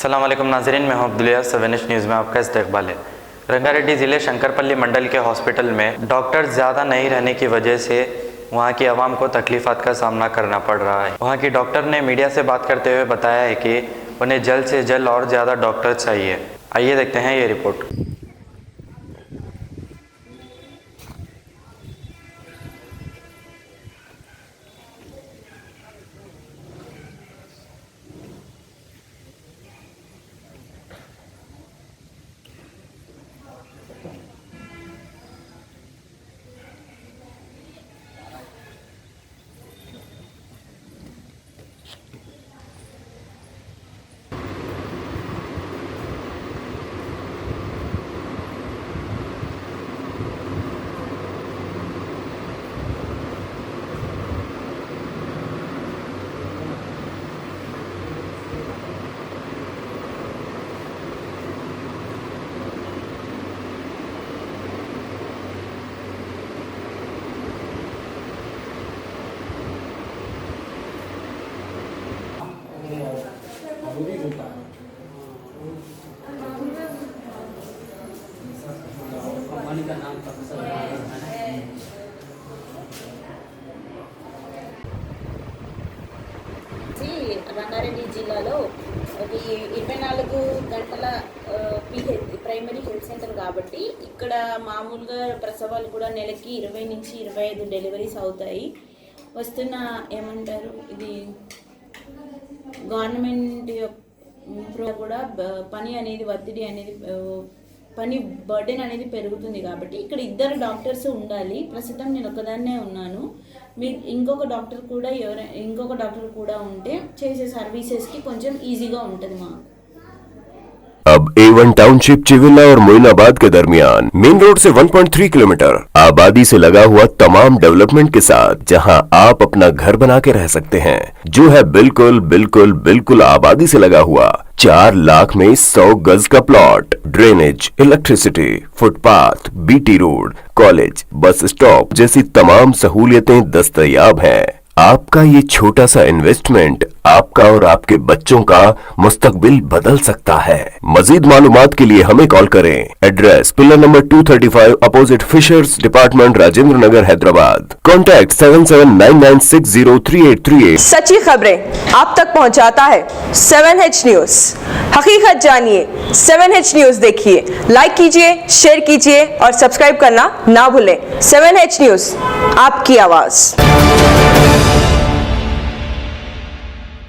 अस्सलाम वालेकुम नाज़रीन, मैं हूं अब्दुल यास। 7H न्यूज़ में आपका इस्तकबाल है। रंगारेड्डी ज़िले शंकरपल्ली मंडल के हॉस्पिटल में डॉक्टर ज़्यादा नहीं रहने की वजह से वहां की आवाम को तकलीफ़ात का सामना करना पड़ रहा है। वहां की डॉक्टर ने मीडिया से बात करते हुए बताया है कि उन्हें जल्द से जल्द और ज़्यादा डॉक्टर चाहिए। आइए देखते हैं ये रिपोर्ट। రంగారెడ్డి జిల్లాలో అది 24 గంటల ప్రైమరీ హెల్త్ సెంటర్ కాబట్టి ఇక్కడ మామూలుగా ప్రసవాలు కూడా నెలకి 20 నుంచి 25 డెలివరీస్ అవుతాయి. వస్తున్న ఏమంటారు ఇది గవర్నమెంట్ కూడా పని అనేది ఒత్తిడి అనేది పని బర్డెన్ అనేది పెరుగుతుంది కాబట్టి ఇక్కడ ఇద్దరు డాక్టర్స్ ఉండాలి. ప్రస్తుతం నేను ఒకదాన్నే ఉన్నాను. మీ ఇంకొక డాక్టర్ కూడా ఉంటే చేసే సర్వీసెస్కి కొంచెం ఈజీగా ఉంటుంది మాకు. अब A1 टाउनशिप चिविल्ला और मोइनाबाद के दरमियान मेन रोड से 1.3 किलोमीटर आबादी से लगा हुआ तमाम डेवलपमेंट के साथ जहां आप अपना घर बना के रह सकते हैं, जो है बिल्कुल बिल्कुल बिल्कुल आबादी से लगा हुआ 4 लाख में 100 गज का plot, drainage, electricity, footpath, BT road, college, bus stop जैसी तमाम सहूलियतें दस्तयाब हैं। आपका ये छोटा सा इन्वेस्टमेंट आपका और आपके बच्चों का मुस्तकबिल बदल सकता है। मजीद मालूमात के लिए हमें कॉल करें। Address pillar number 235 opposite fishers department, Rajendra Nagar, Hyderabad. Contact 7799603838। सच्ची खबरें आप तक पहुंचाता है 7H न्यूज। हकीकत जानिए, 7H न्यूज देखिए, लाइक कीजिए, शेयर कीजिए और सब्सक्राइब करना ना भूलें। 7H न्यूज, आपकी आवाज।